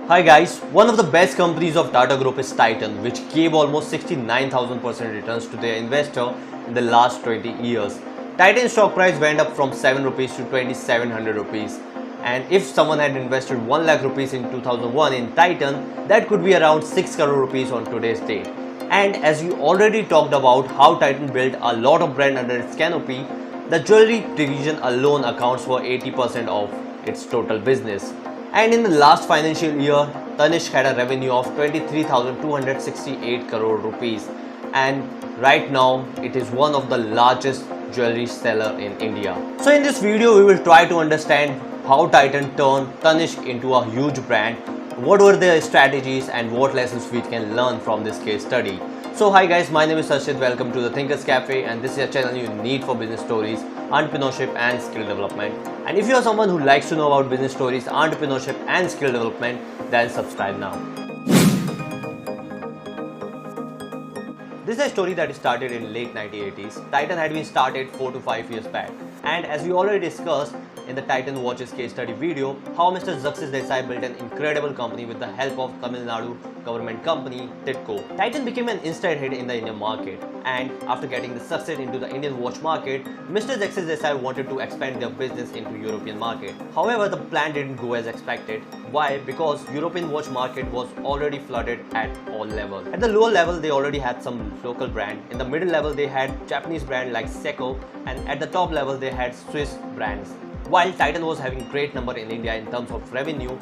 Hi guys, one of the best companies of Tata Group is Titan, which gave almost 69,000% returns to their investor in the last 20 years. Titan stock price went up from 7 rupees to 2700 rupees. And if someone had invested 1 lakh rupees in 2001 in Titan, that could be around 6 crore rupees on today's date. And as we already talked about how Titan built a lot of brand under its canopy, the jewelry division alone accounts for 80% of its total business. And in the last financial year, Tanishq had a revenue of 23,268 crore rupees. And right now, it is one of the largest jewelry seller in India. So in this video, we will try to understand how Titan turned Tanishq into a huge brand, what were their strategies and what lessons we can learn from this case study. So hi guys, my name is Sarshit. Welcome to the Thinkers Cafe, and this is a channel you need for business stories, entrepreneurship and skill development. And if you are someone who likes to know about business stories, entrepreneurship and skill development, then subscribe now. This is a story that started in late 1980s. Titan had been started 4 to 5 years back. And as we already discussed in the Titan Watches case study video, how Mr. Success Desai built an incredible company with the help of Tamil Nadu government company Tidco. Titan became an instant hit in the Indian market, and after getting the success into the Indian watch market, Mr. Success Desai wanted to expand their business into European market. However, the plan didn't go as expected. Why? Because European watch market was already flooded at all levels. At the lower level, they already had some local brand. In the middle level, they had Japanese brand like Seiko, and at the top level, they had Swiss brands. While Titan was having great number in India in terms of revenue,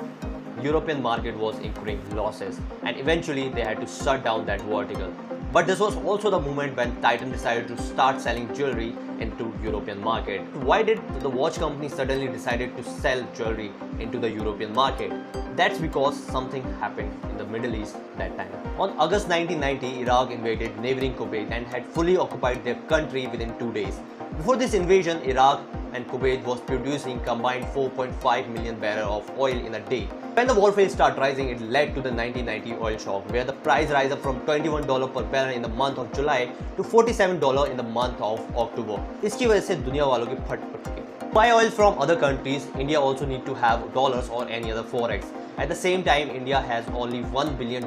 European market was incurring losses, and eventually they had to shut down that vertical. But this was also the moment when Titan decided to start selling jewelry into European market. Why did the watch company suddenly decided to sell jewelry into the European market? That's because something happened in the Middle East that time. On August 1990, Iraq invaded neighboring Kuwait and had fully occupied their country within 2 days. Before this invasion, Iraq and Kuwait was producing combined 4.5 million barrels of oil in a day. When the warfare started rising, it led to the 1990 oil shock, where the price rise up from $21 per barrel in the month of July to $47 in the month of October. इसकी वजह से दुनिया वालों की फट पड़ गई. Buy oil from other countries, India also need to have dollars or any other forex. At the same time, India has only $1 billion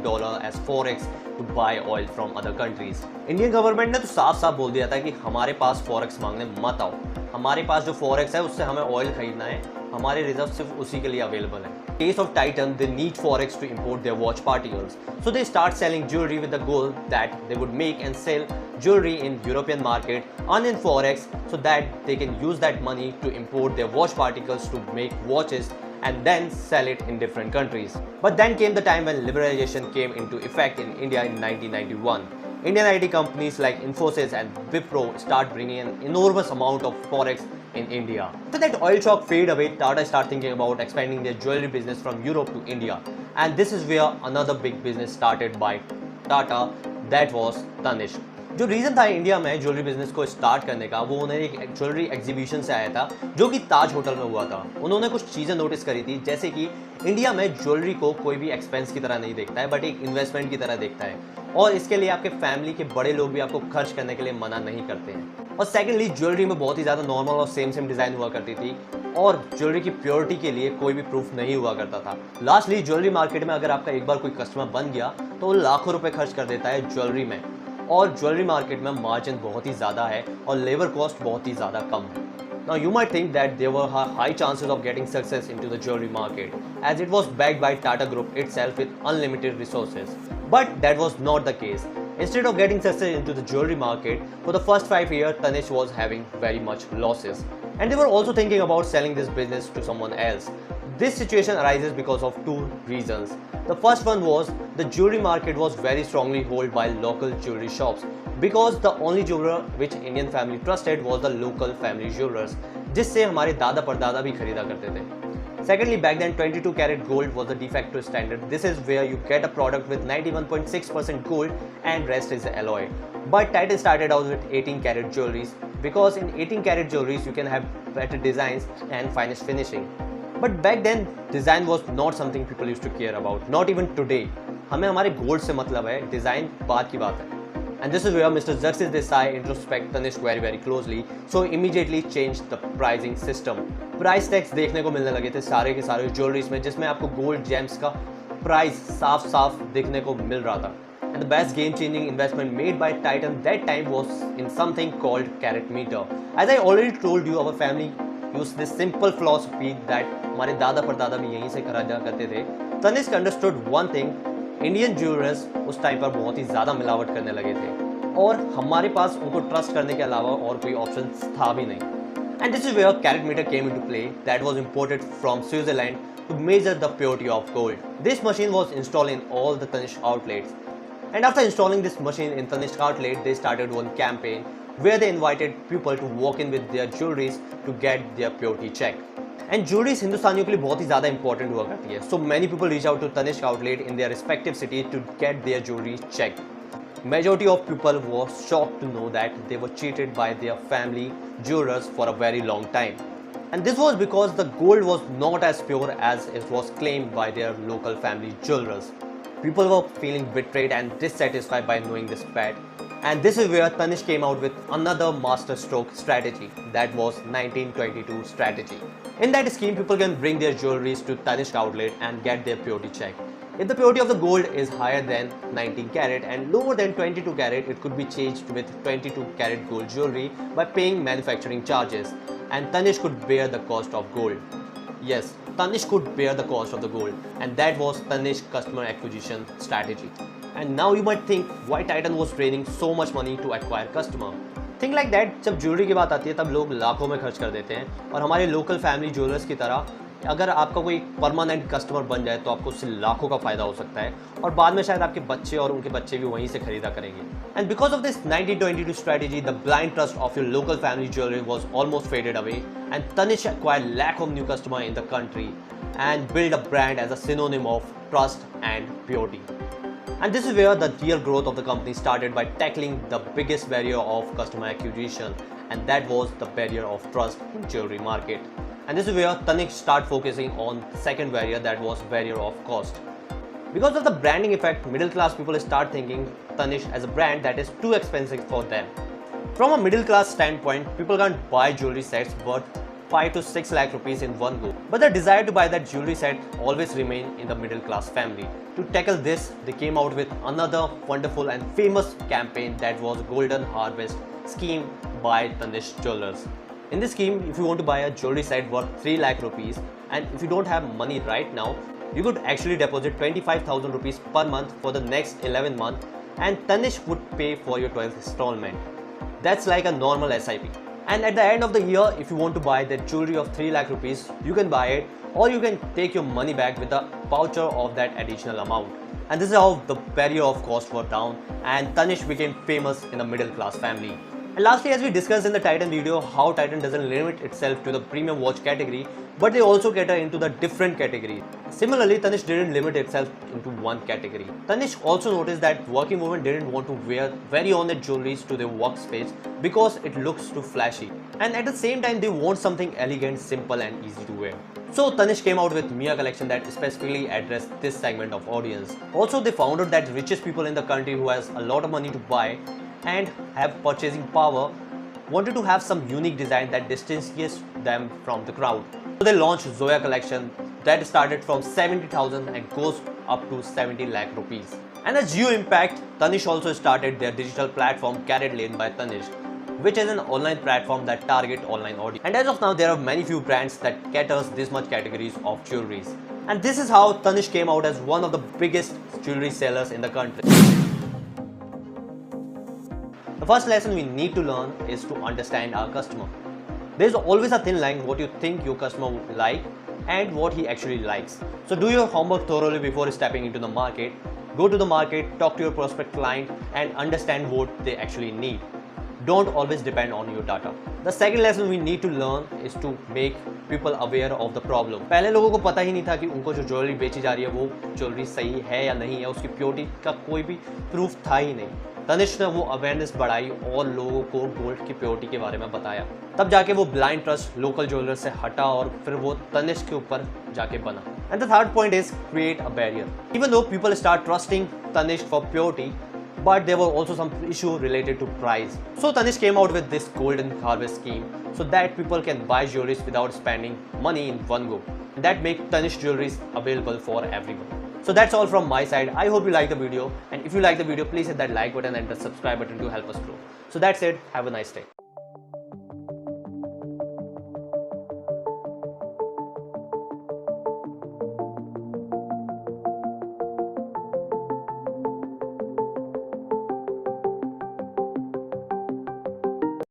as forex to buy oil from other countries. Indian government ने तो साफ साफ बोल दिया था कि हमारे पास forex मांगने मत आओ. हमारे पास जो forex है उससे हमें oil खरीदना है. हमारे रिजर्व सिर्फ उसी के लिए अवेलेबल है. Case of Titan, they need forex to import their watch particles. So they start selling jewelry with the goal that they would make and sell jewelry in European market, earn in forex, so that they can use that money to import their watch particles to make watches and then sell it in different countries. But then came the time when liberalization came into effect in India in 1991. Indian IT companies like Infosys and Wipro start bringing an enormous amount of forex in India. After that oil shock fade away, Tata start thinking about expanding their jewelry business from Europe to India. And this is where another big business started by Tata, that was Tanishq. जो reason था India में jewellery business को start करने का, वो उन्हें एक jewellery exhibition से आया था जो कि ताज होटल में हुआ था. उन्होंने कुछ चीज़ें नोटिस करी थी, जैसे कि इंडिया में ज्वेलरी को कोई भी एक्सपेंस की तरह नहीं देखता है, बट एक इन्वेस्टमेंट की तरह देखता है, और इसके लिए आपके फैमिली के बड़े लोग भी आपको खर्च करने के लिए मना नहीं करते हैं. और सेकेंडली, ज्वेलरी में बहुत ही ज़्यादा नॉर्मल और सेम डिज़ाइन हुआ करती थी, और ज्वेलरी की प्योरिटी के लिए कोई भी प्रूफ नहीं हुआ करता था. लास्टली, ज्वेलरी मार्केट में अगर आपका एक बार कोई कस्टमर बन गया तो वो लाखों रुपए खर्च कर देता है ज्वेलरी में, और ज्वेलरी मार्केट में मार्जिन बहुत ही ज़्यादा है और लेबर कॉस्ट बहुत ही ज़्यादा कम है. Now you might think that there were high chances of getting success into the jewelry market, as it was backed by Tata Group itself with unlimited resources. But that was not the case. Instead of getting success into the jewelry market, for the first 5 years, Tanishq was having very much losses. And they were also thinking about selling this business to someone else. This situation arises because of two reasons. The first one was the jewelry market was very strongly held by local jewelry shops, because the only jeweler which Indian family trusted was the local family jewelers, जिससे हमारे दादा परदादा भी खरीदा करते थे. Secondly, back then 22 karat gold was the de facto standard. This is where you get a product with 91.6% gold and rest is alloy. But Titan started out with 18 karat jewelries, because in 18 karat jewelries you can have better designs and finest finishing. But back then design was not something people used to care about, not even today. हमें हमारे gold से मतलब है, design बाद की बात है. And this is where Mr. Success Desai introspect Tanishq very closely, so immediately changed the pricing system. Price tags देखने को मिलने लगे थे सारे के सारे ज्वेलरीज में, जिसमें आपको गोल्ड जेम्स का प्राइस साफ साफ देखने को मिल रहा था. And the best game-changing investment made by Titan that time was in something called carat meter. As I already told you, our family used this simple philosophy that हमारे दादा परदादा भी यहीं से खरीदा करते थे. Tanishq understood one thing. Indian jewelers उस टाइम पर बहुत ही ज़्यादा मिलावट करने लगे थे और हमारे पास उनको ट्रस्ट करने के अलावा और कोई ऑप्शन था भी नहीं. And this is where carat meter came into play that was imported from Switzerland to measure the purity of gold. This machine was installed in all the Tanishq outlets. And after installing this machine in Tanishq outlet, they started one campaign where they invited people to walk in with their jewelries to get their purity check. And jewelries हिंदुस्तानियों के लिए बहुत ही ज़्यादा important हुआ करती है. So many people reach out to Tanishq outlet in their respective city to get their jewelry checked. Majority of people were shocked to know that they were cheated by their family jewelers for a very long time. And this was because the gold was not as pure as it was claimed by their local family jewelers. People were feeling betrayed and dissatisfied by knowing this fact. And this is where Tanishq came out with another Masterstock strategy, that was 1922 strategy. In that scheme, people can bring their jewelries to Tanishq outlet and get their purity checked. If the purity of the gold is higher than 19 carat and lower than 22 carat, it could be changed with 22 carat gold jewelry by paying manufacturing charges, and Tanishq could bear the cost of gold. Yes, Tanishq could bear the cost of the gold, and that was Tanishq customer acquisition strategy. And now you might think why Titan was draining so much money to acquire customer. Think like that, जब jewellery की बात आती है तब लोग लाखों में खर्च कर देते हैं और हमारे लोकल फैमिली ज्वेलर्स की तरह अगर आपका कोई परमानेंट कस्टमर बन जाए तो आपको उससे लाखों का फायदा हो सकता है और बाद में शायद आपके बच्चे और उनके बच्चे भी वहीं से खरीदा करेंगे. And because of this 1922 strategy, the blind trust of your local family jewelry was almost faded away, and Tanishq acquired lakh of new customers in the country and built a brand as a synonym of trust and purity. And this is where the real growth of the company started, by tackling the biggest barrier of customer acquisition, and that was the barrier of trust in jewelry market. And this is where Tanishq started focusing on the second barrier, that was barrier of cost. Because of the branding effect, middle class people start thinking Tanishq as a brand that is too expensive for them. From a middle class standpoint, people can't buy jewelry sets worth 5 to 6 lakh rupees in one go. But the desire to buy that jewelry set always remain in the middle class family. To tackle this, they came out with another wonderful and famous campaign, that was Golden Harvest scheme by Tanishq Jewelers. In this scheme, if you want to buy a jewelry set worth 3 lakh rupees, and if you don't have money right now, you could actually deposit 25,000 rupees per month for the next 11 months, and Tanishq would pay for your 12th installment. That's like a normal SIP. And at the end of the year, if you want to buy that jewelry of 3 lakh rupees, you can buy it, or you can take your money back with a voucher of that additional amount. And this is how the barrier of cost was down, and Tanishq became famous in the middle class family. And lastly, as we discussed in the Titan video, how Titan doesn't limit itself to the premium watch category, but they also cater into the different categories. Similarly, Tanishq didn't limit itself into one category. Tanishq also noticed that working women didn't want to wear very ornate jewelries to their workspace because it looks too flashy. And at the same time, they want something elegant, simple and easy to wear. So Tanishq came out with Mia collection that specifically addressed this segment of audience. Also, they found out that richest people in the country who has a lot of money to buy and have purchasing power wanted to have some unique design that distinguishes them from the crowd. So they launched Zoya collection that started from 70,000 and goes up to 70 lakh rupees. And as Geo Impact, Tanishq also started their digital platform Carat Lane by Tanishq, which is an online platform that target online audience. And as of now, there are many few brands that caters this much categories of jewelries. And this is how Tanishq came out as one of the biggest jewelry sellers in the country. The first lesson we need to learn is to understand our customer. There is always a thin line what you think your customer would like and what he actually likes. So do your homework thoroughly before stepping into the market. Go to the market, talk to your prospect client and understand what they actually need. Don't always depend on your data. The second lesson we need to learn is to make people aware of the problem. पहले लोगों को पता ही नहीं था कि उनको जो jewellery बेची जा रही है वो ज्वेलरी सही है या नहीं है, उसकी प्योरिटी का कोई भी प्रूफ था ही नहीं. तनिष्क ने वो अवेयरनेस बढ़ाई और लोगों को गोल्ड की प्योरिटी के बारे में बताया. तब जाके वो ब्लाइंड ट्रस्ट लोकल ज्वेलर से हटा और फिर वो तनिष्क के ऊपर जाके बना. And the third point is create a barrier. Even though people start trusting Tanishq for purity, but there were also some issue related to price. So Tanishq came out with this golden harvest scheme so that people can buy jewelries without spending money in one go. That make Tanishq jewelries available for everyone. So that's all from my side. I hope you like the video, and if you like the video, please hit that like button and the subscribe button to help us grow. So that's it. Have a nice day.